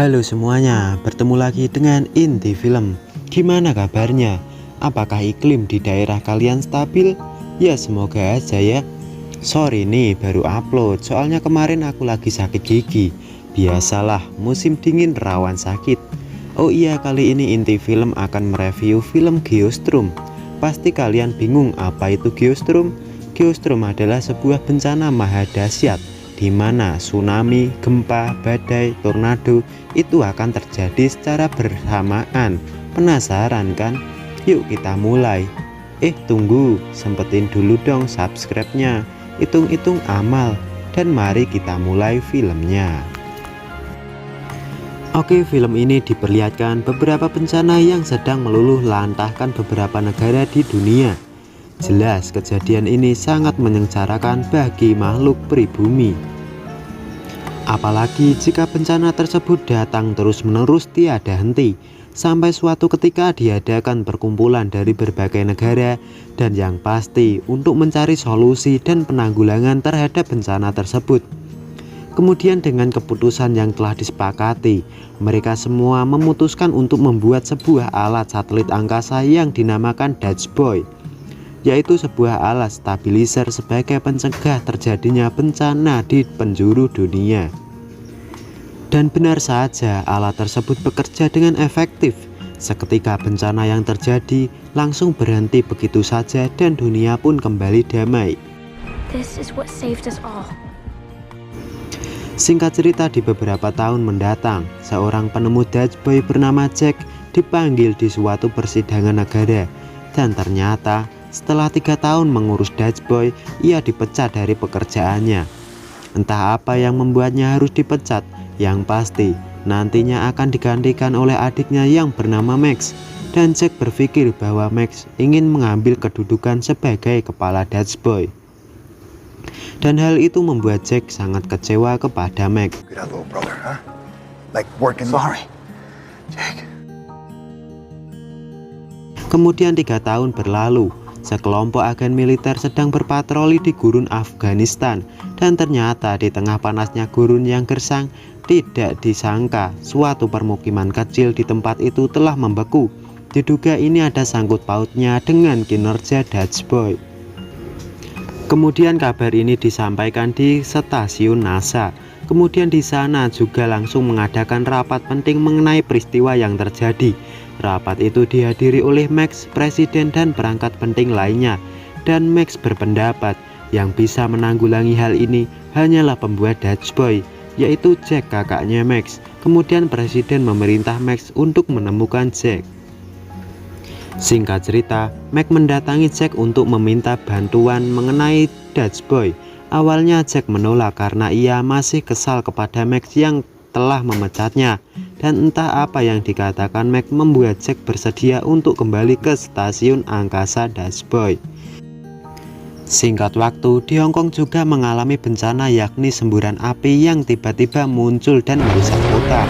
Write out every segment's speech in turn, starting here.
Halo semuanya, bertemu lagi dengan Inti Film. Gimana kabarnya? Apakah iklim di daerah kalian stabil? Ya semoga aja ya. Sorry nih baru upload, soalnya kemarin aku lagi sakit gigi. Biasalah, musim dingin rawan sakit. Oh iya, kali ini Inti Film akan mereview film Geostrum. Pasti kalian bingung apa itu Geostrum? Geostrum adalah sebuah bencana maha dahsyat di mana tsunami, gempa, badai, tornado itu akan terjadi secara bersamaan. Penasaran kan? Yuk kita mulai. Tunggu, sempetin dulu dong subscribe-nya. Hitung-hitung amal dan mari kita mulai filmnya. Oke, film ini diperlihatkan beberapa bencana yang sedang meluluh lantahkan beberapa negara di dunia. Jelas kejadian ini sangat menyengsarakan bagi makhluk pribumi. Apalagi jika bencana tersebut datang terus-menerus tiada henti, sampai suatu ketika diadakan perkumpulan dari berbagai negara dan yang pasti untuk mencari solusi dan penanggulangan terhadap bencana tersebut. Kemudian dengan keputusan yang telah disepakati, mereka semua memutuskan untuk membuat sebuah alat satelit angkasa yang dinamakan Dutch Boy, yaitu sebuah alat stabilizer sebagai pencegah terjadinya bencana di penjuru dunia. Dan benar saja, alat tersebut bekerja dengan efektif. Seketika bencana yang terjadi langsung berhenti begitu saja dan dunia pun kembali damai. This is what saved us all. Singkat cerita, di beberapa tahun mendatang, seorang penemu Dutch Boy bernama Jack dipanggil di suatu persidangan negara. Dan ternyata setelah 3 tahun mengurus Dutch Boy, ia dipecat dari pekerjaannya. Entah apa yang membuatnya harus dipecat, yang pasti nantinya akan digantikan oleh adiknya yang bernama Max. Dan Jack berpikir bahwa Max ingin mengambil kedudukan sebagai kepala Dutch Boy. Dan hal itu membuat Jack sangat kecewa kepada Max. Kemudian 3 tahun berlalu. Sekelompok agen militer sedang berpatroli di gurun Afghanistan, dan ternyata di tengah panasnya gurun yang gersang, tidak disangka suatu permukiman kecil di tempat itu telah membeku. Diduga ini ada sangkut pautnya dengan kinerja Dutch Boy. Kemudian kabar ini disampaikan di stasiun NASA. Kemudian di sana juga langsung mengadakan rapat penting mengenai peristiwa yang terjadi. Rapat itu dihadiri oleh Max, presiden dan perangkat penting lainnya. Dan Max berpendapat yang bisa menanggulangi hal ini hanyalah pembuat Dutch Boy, yaitu Jack, kakaknya Max. Kemudian presiden memerintah Max untuk menemukan Jack. Singkat cerita, Max mendatangi Jack untuk meminta bantuan mengenai Dutch Boy. Awalnya Jack menolak karena ia masih kesal kepada Max yang telah memecatnya. Dan entah apa yang dikatakan Max membuat Jack bersedia untuk kembali ke stasiun angkasa Dutch Boy. Singkat waktu, di Hong Kong juga mengalami bencana, yakni semburan api yang tiba-tiba muncul dan merusak kota.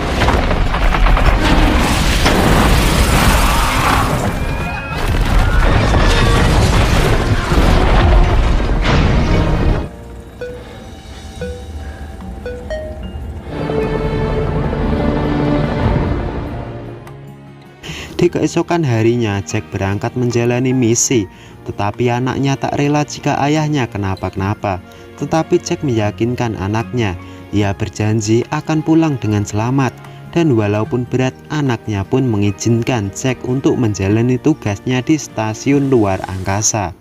Di keesokan harinya, Jack berangkat menjalani misi, tetapi anaknya tak rela jika ayahnya kenapa-kenapa. Tetapi Jack meyakinkan anaknya, ia berjanji akan pulang dengan selamat. Dan walaupun berat, anaknya pun mengizinkan Jack untuk menjalani tugasnya di stasiun luar angkasa.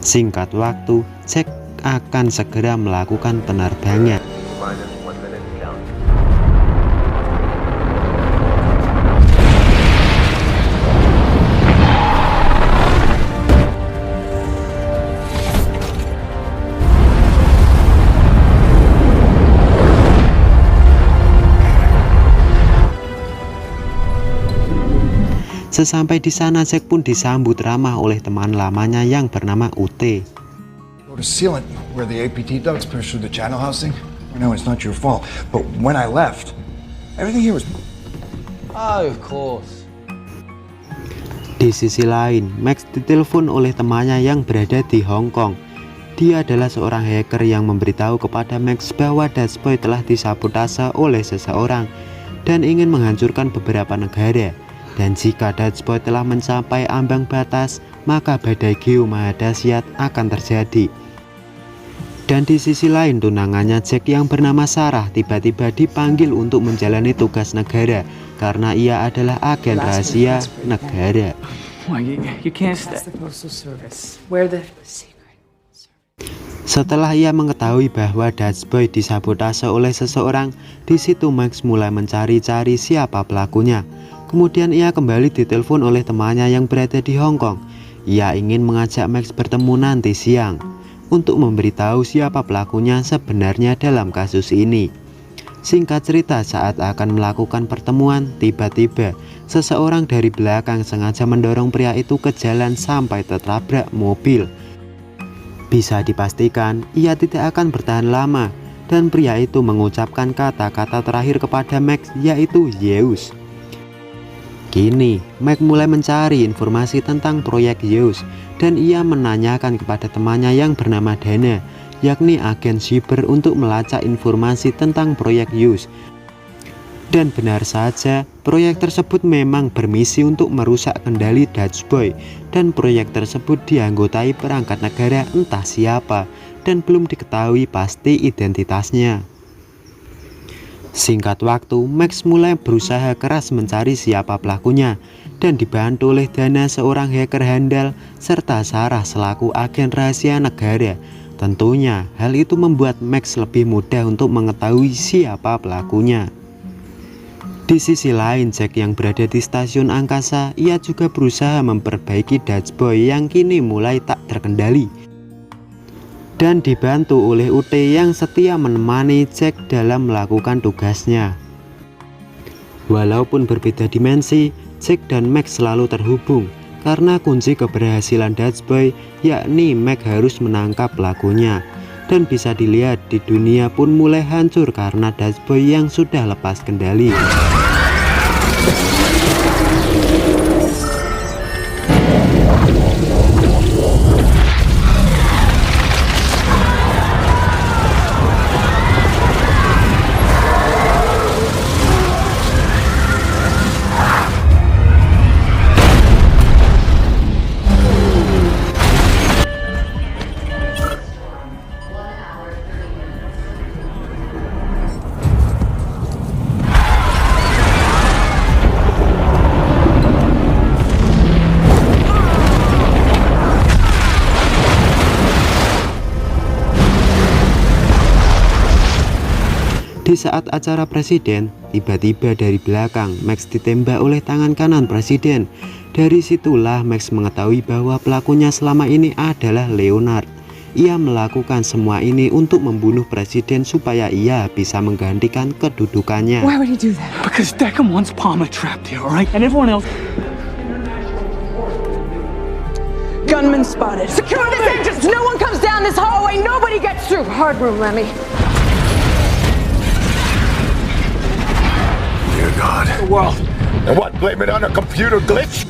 Singkat waktu, Jack akan segera melakukan penerbangan. Sesampai di sana, Jack pun disambut ramah oleh teman lamanya yang bernama Ute. Di sisi lain, Max ditelepon oleh temannya yang berada di Hong Kong. Dia adalah seorang hacker yang memberitahu kepada Max bahwa Dutch Boy telah disabotase oleh seseorang dan ingin menghancurkan beberapa negara. Dan jika Dutch Boy telah mencapai ambang batas, maka badai geoma dahsyat akan terjadi. Dan di sisi lain, tunangannya Jack yang bernama Sarah tiba-tiba dipanggil untuk menjalani tugas negara karena ia adalah agen rahasia negara. Setelah ia mengetahui bahwa Dutch Boy disabotase oleh seseorang, di situ Max mulai mencari-cari siapa pelakunya. Kemudian ia kembali ditelepon oleh temannya yang berada di Hong Kong. Ia ingin mengajak Max bertemu nanti siang untuk memberitahu siapa pelakunya sebenarnya dalam kasus ini. Singkat cerita, saat akan melakukan pertemuan, tiba-tiba seseorang dari belakang sengaja mendorong pria itu ke jalan sampai tertabrak mobil. Bisa dipastikan ia tidak akan bertahan lama, dan pria itu mengucapkan kata-kata terakhir kepada Max, yaitu Zeus. Kini Max mulai mencari informasi tentang proyek Zeus, dan ia menanyakan kepada temannya yang bernama Dana, yakni agen siber, untuk melacak informasi tentang proyek Zeus. Dan benar saja, proyek tersebut memang bermisi untuk merusak kendali Dutch Boy, dan proyek tersebut dianggotai perangkat negara entah siapa, dan belum diketahui pasti identitasnya. Singkat waktu, Max mulai berusaha keras mencari siapa pelakunya, dan dibantu oleh Dana, seorang hacker handal, serta Sarah selaku agen rahasia negara. Tentunya hal itu membuat Max lebih mudah untuk mengetahui siapa pelakunya. Di sisi lain, Jack yang berada di stasiun angkasa, ia juga berusaha memperbaiki Dutch Boy yang kini mulai tak terkendali, dan dibantu oleh UT yang setia menemani Jack dalam melakukan tugasnya. Walaupun berbeda dimensi, Jack dan Max selalu terhubung karena kunci keberhasilan Dutch Boy, yakni Max harus menangkap pelakunya. Dan bisa dilihat, di dunia pun mulai hancur karena Dutch Boy yang sudah lepas kendali. Di saat acara presiden, tiba-tiba dari belakang Max ditembak oleh tangan kanan presiden. Dari situlah Max mengetahui bahwa pelakunya selama ini adalah Leonard. Ia melakukan semua ini untuk membunuh presiden supaya ia bisa menggantikan kedudukannya. Why would he do that? Because Deckham wants Palmer trapped here, all right? And everyone else. Gunman spotted. Secure this entrance! No one comes down this hallway! Nobody gets through! Hard room, Lemmy. Dear God. The world. And what? Blame it on a computer glitch?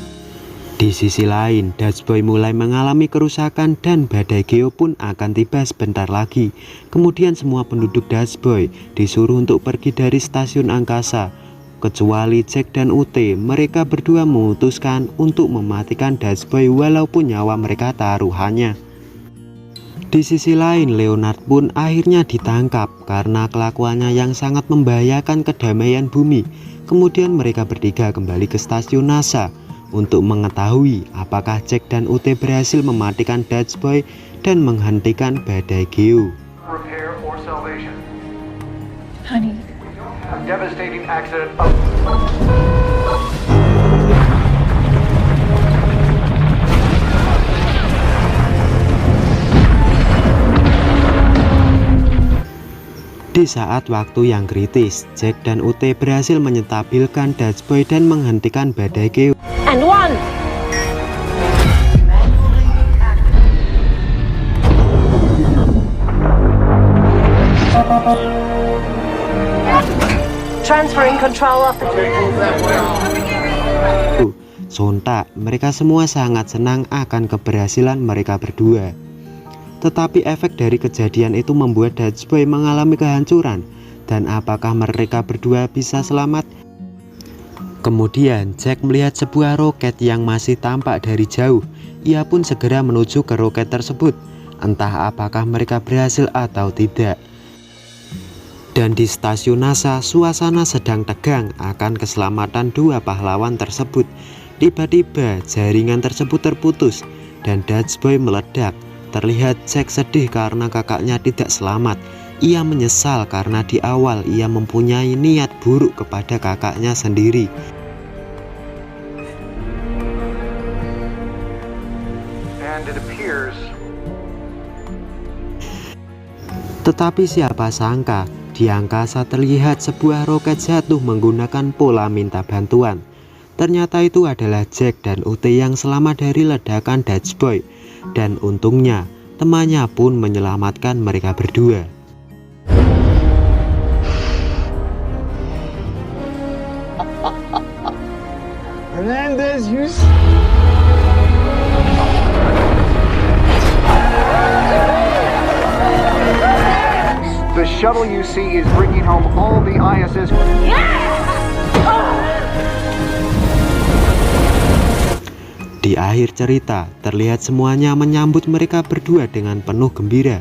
Di sisi lain, Dutch Boy mulai mengalami kerusakan dan badai geo pun akan tiba sebentar lagi. Kemudian semua penduduk Dutch Boy disuruh untuk pergi dari stasiun angkasa. Kecuali Jack dan UT, mereka berdua memutuskan untuk mematikan Dutch Boy walaupun nyawa mereka taruhannya. Di sisi lain, Leonard pun akhirnya ditangkap karena kelakuannya yang sangat membahayakan kedamaian bumi. Kemudian mereka bertiga kembali ke stasiun NASA untuk mengetahui apakah Jack dan UT berhasil mematikan Dutch Boy dan menghentikan badai geo. Repair or salvation. Honey. A devastating accident. Di saat waktu yang kritis, Jack dan UT berhasil menyetabilkan Dutch Boy dan menghentikan badai geo. And one! Transferring control off the... Sontak, mereka semua sangat senang akan keberhasilan mereka berdua. Tetapi efek dari kejadian itu membuat Dutch Boy mengalami kehancuran. Dan apakah mereka berdua bisa selamat? Kemudian Jack melihat sebuah roket yang masih tampak dari jauh. Ia pun segera menuju ke roket tersebut. Entah apakah mereka berhasil atau tidak. Dan di stasiun NASA, suasana sedang tegang akan keselamatan dua pahlawan tersebut. Tiba-tiba jaringan tersebut terputus dan Dutch Boy meledak. Terlihat Jack sedih karena kakaknya tidak selamat. Ia menyesal karena di awal ia mempunyai niat buruk kepada kakaknya sendiri. And it appears Tetapi siapa sangka di angkasa terlihat sebuah roket jatuh menggunakan pola minta bantuan. Ternyata itu adalah Jack dan UT yang selamat dari ledakan Dutch Boy. Dan untungnya temannya pun menyelamatkan mereka berdua. Hernandez, you. the shuttle you see is bringing home all the ISS. Di akhir cerita, terlihat semuanya menyambut mereka berdua dengan penuh gembira.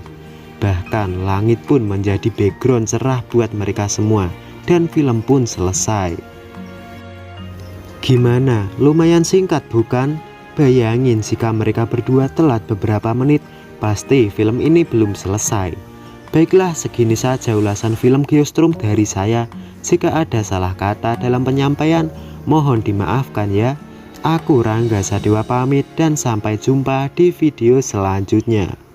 Bahkan langit pun menjadi background cerah buat mereka semua. Dan film pun selesai. Gimana? Lumayan singkat bukan? Bayangin jika mereka berdua telat beberapa menit, pasti film ini belum selesai. Baiklah, segini saja ulasan film Geostorm dari saya. Jika ada salah kata dalam penyampaian, mohon dimaafkan ya. Aku Rangga Sadewa pamit dan sampai jumpa di video selanjutnya.